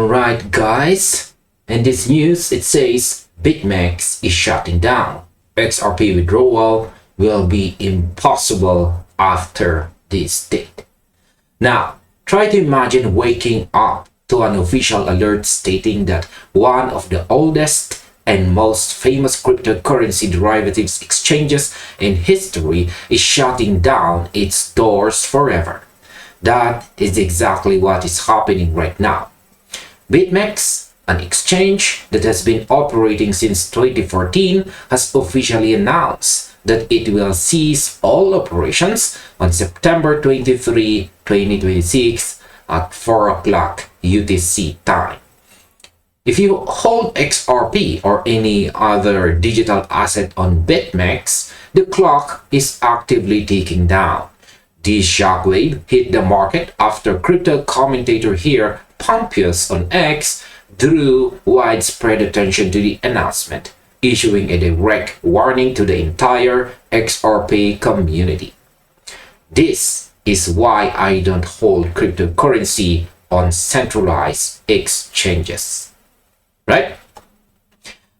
Alright guys, in this news it says BitMEX is shutting down. XRP withdrawal will be impossible after this date. Now, try to imagine waking up to an official alert stating that one of the oldest and most famous cryptocurrency derivatives exchanges in history is shutting down its doors forever. That is exactly what is happening right now. BitMEX, an exchange that has been operating since 2014, has officially announced that it will cease all operations on September 23, 2026 at 4 o'clock UTC time. If you hold XRP or any other digital asset on BitMEX, the clock is actively ticking down. This shockwave hit the market after crypto commentator here Pumpius on X drew widespread attention to the announcement, issuing a direct warning to the entire XRP community. This is why I don't hold cryptocurrency on centralized exchanges. Right?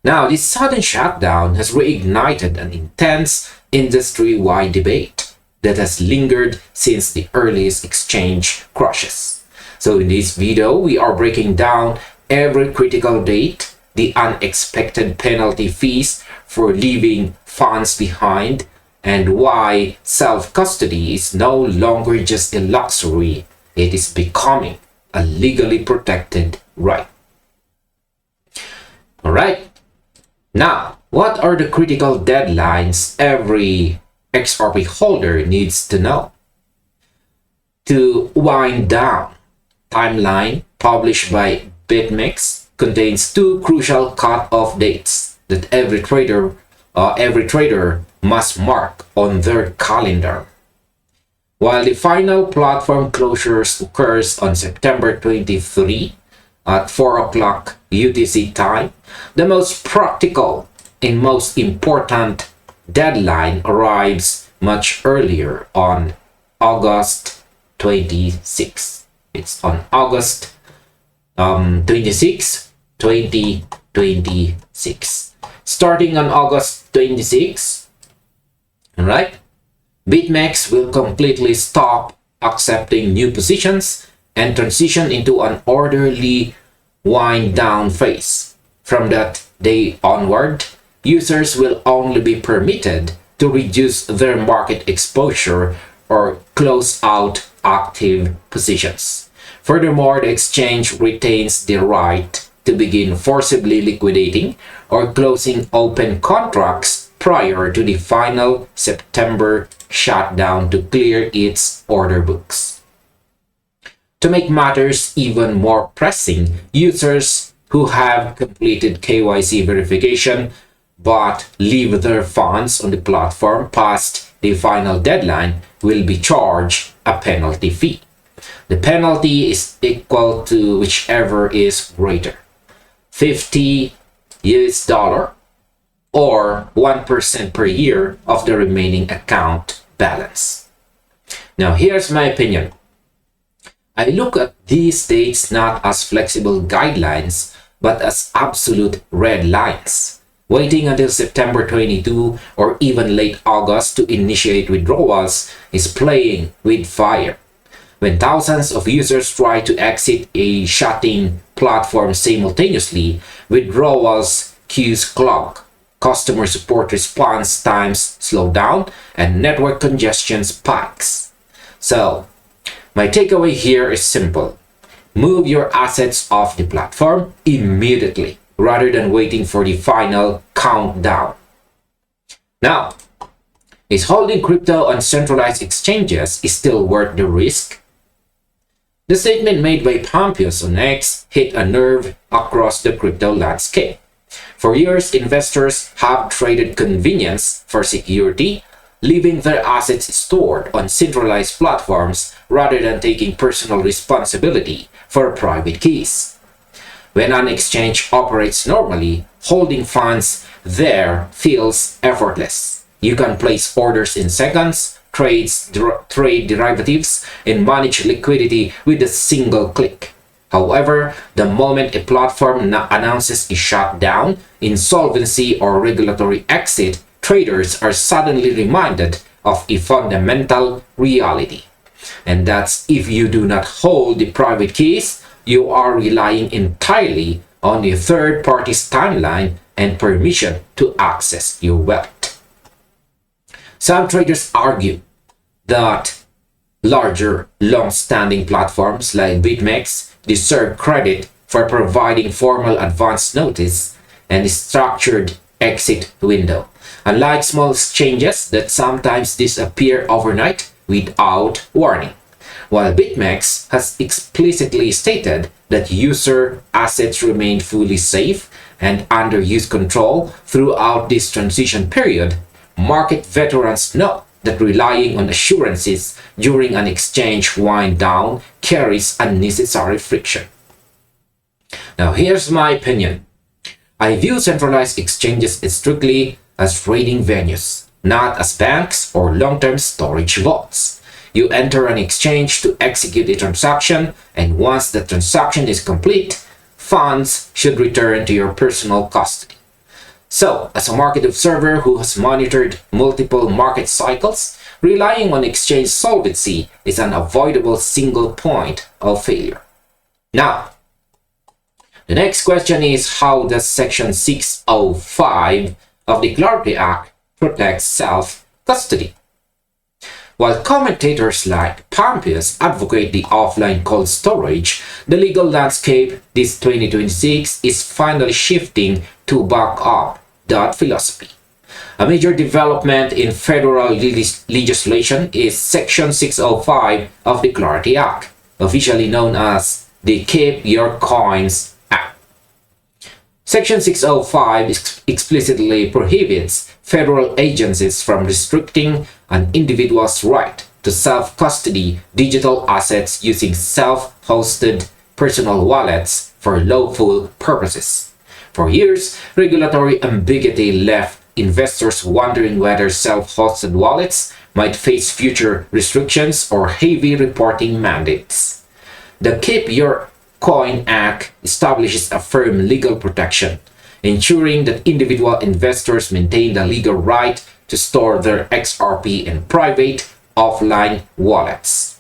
Now, this sudden shutdown has reignited an intense industry-wide debate that has lingered since the earliest exchange crashes. So in this video, we are breaking down every critical date, the unexpected penalty fees for leaving funds behind, and why self-custody is no longer just a luxury, it is becoming a legally protected right. Alright, now what are the critical deadlines every XRP holder needs to know? To wind down, timeline published by BitMEX contains two crucial cut-off dates that every trader must mark on their calendar. While the final platform closures occurs on September 23 at 4 o'clock UTC time, the most practical and most important deadline arrives much earlier on August 26. It's on August 26, 2026. Starting on August 26, alright, BitMEX will completely stop accepting new positions and transition into an orderly wind down phase. From that day onward, users will only be permitted to reduce their market exposure or close out active positions. Furthermore, the exchange retains the right to begin forcibly liquidating or closing open contracts prior to the final September shutdown to clear its order books. To make matters even more pressing, users who have completed KYC verification but leave their funds on the platform past the final deadline will be charged a penalty fee. The penalty is equal to whichever is greater, $50 or 1% per year of the remaining account balance. Now, here's my opinion. I look at these dates not as flexible guidelines, but as absolute red lines. Waiting until September 22 or even late August to initiate withdrawals is playing with fire. When thousands of users try to exit a shutting platform simultaneously, withdrawals queues clog, customer support response times slow down, and network congestion spikes. So, my takeaway here is simple. Move your assets off the platform immediately, rather than waiting for the final countdown. Now, is holding crypto on centralized exchanges still worth the risk? The statement made by Pumpius on X hit a nerve across the crypto landscape. For years, investors have traded convenience for security, leaving their assets stored on centralized platforms rather than taking personal responsibility for private keys. When an exchange operates normally, holding funds there feels effortless. You can place orders in seconds, trade derivatives, and manage liquidity with a single click. However, the moment a platform announces a shutdown, insolvency, or regulatory exit, traders are suddenly reminded of a fundamental reality. And that's if you do not hold the private keys, you are relying entirely on the third party's timeline and permission to access your wealth. Some traders argue that larger, long-standing platforms like BitMEX deserve credit for providing formal advance notice and a structured exit window, unlike small exchanges that sometimes disappear overnight without warning. While BitMEX has explicitly stated that user assets remain fully safe and under use control throughout this transition period, market veterans know that relying on assurances during an exchange wind down carries unnecessary friction. Now, here's my opinion. I view centralized exchanges strictly as trading venues, not as banks or long-term storage vaults. You enter an exchange to execute a transaction, and once the transaction is complete, funds should return to your personal custody. So, as a market observer who has monitored multiple market cycles, relying on exchange solvency is an avoidable single point of failure. Now, the next question is, how does Section 605 of the Clarity Act protect self-custody? While commentators like Pumpius advocate the offline cold storage, the legal landscape this 2026 is finally shifting to back up that philosophy. A major development in federal legislation is Section 605 of the Clarity Act, officially known as the Keep Your Coins Act. Section 605 explicitly prohibits federal agencies from restricting an individual's right to self-custody digital assets using self-hosted personal wallets for lawful purposes. For years, regulatory ambiguity left investors wondering whether self-hosted wallets might face future restrictions or heavy reporting mandates. The Keep Your Coin Act establishes a firm legal protection, ensuring that individual investors maintain the legal right to store their XRP in private, offline wallets.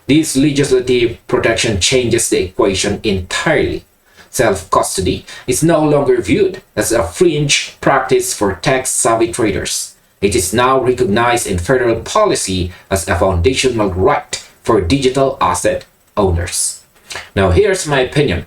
This legislative protection changes the equation entirely. Self-custody is no longer viewed as a fringe practice for tech-savvy traders. It is now recognized in federal policy as a foundational right for digital asset owners. Now, here's my opinion.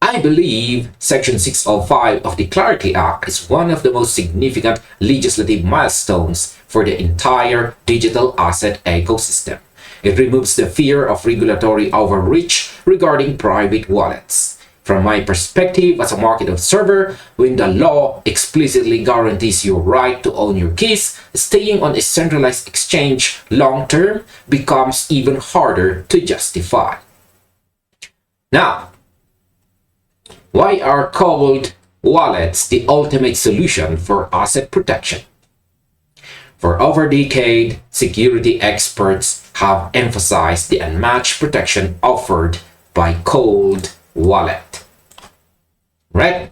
I believe Section 605 of the Clarity Act is one of the most significant legislative milestones for the entire digital asset ecosystem. It removes the fear of regulatory overreach regarding private wallets. From my perspective as a market observer, when the law explicitly guarantees your right to own your keys, staying on a centralized exchange long-term becomes even harder to justify. Now, why are cold wallets the ultimate solution for asset protection? For over a decade, security experts have emphasized the unmatched protection offered by cold wallet. Right?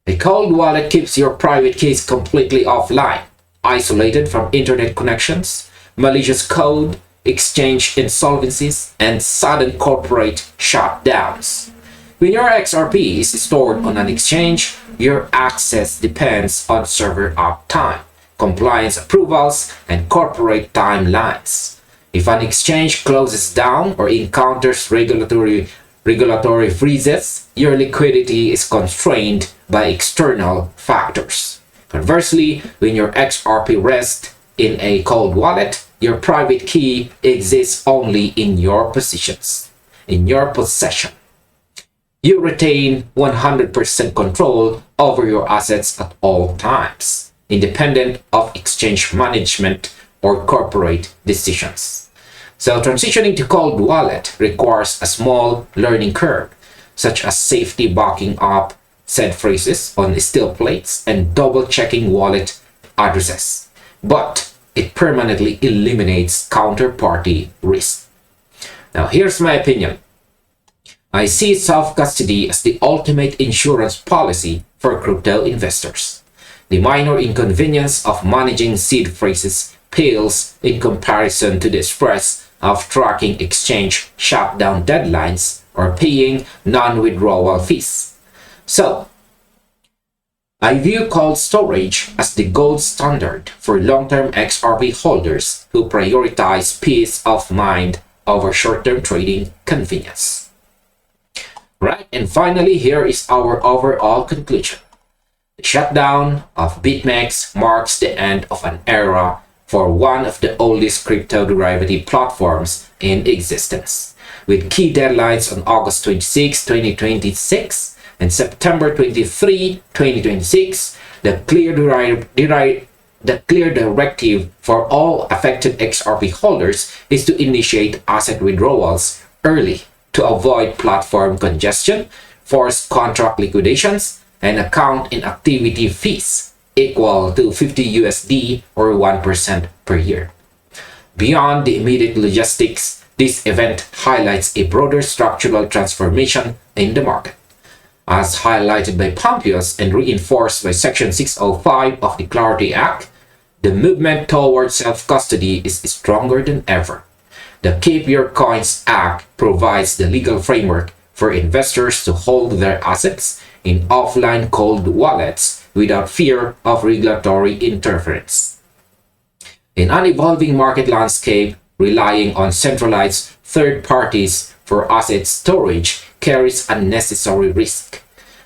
A cold wallet keeps your private keys completely offline, isolated from internet connections, malicious code, exchange insolvencies, and sudden corporate shutdowns. When your XRP is stored on an exchange, your access depends on server uptime, compliance approvals, and corporate timelines. If an exchange closes down or encounters regulatory freezes, your liquidity is constrained by external factors. Conversely, when your XRP rests in a cold wallet, your private key exists only in your possession. You retain 100% control over your assets at all times, independent of exchange management or corporate decisions. So transitioning to cold wallet requires a small learning curve, such as safety backing up said phrases on steel plates and double-checking wallet addresses. But it permanently eliminates counterparty risk. Now, here's my opinion. I see self-custody as the ultimate insurance policy for crypto investors. The minor inconvenience of managing seed phrases pales in comparison to the stress of tracking exchange shutdown deadlines or paying non-withdrawal fees. So, I view cold storage as the gold standard for long-term XRP holders who prioritize peace of mind over short-term trading convenience. Right, and finally, here is our overall conclusion. The shutdown of BitMEX marks the end of an era for one of the oldest crypto derivative platforms in existence, with key deadlines on August 26, 2026 and September 23, 2026. The clear directive for all affected XRP holders is to initiate asset withdrawals early to avoid platform congestion, force contract liquidations, and account inactivity fees equal to 50 USD or 1% per year. Beyond the immediate logistics, this event highlights a broader structural transformation in the market. As highlighted by Pumpius and reinforced by Section 605 of the Clarity Act, the movement towards self-custody is stronger than ever. The Keep Your Coins Act provides the legal framework for investors to hold their assets in offline cold wallets without fear of regulatory interference. In an evolving market landscape, relying on centralized third parties for asset storage carries unnecessary risk.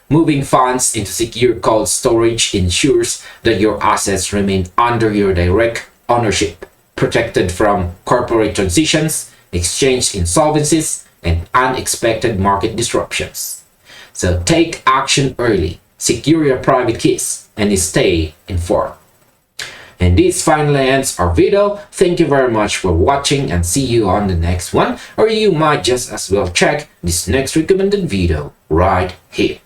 Moving funds into secure cold storage ensures that your assets remain under your direct ownership, protected from corporate transitions, exchange insolvencies, and unexpected market disruptions. So take action early, secure your private keys, and stay informed. And this finally ends our video. Thank you very much for watching and see you on the next one. Or you might just as well check this next recommended video right here.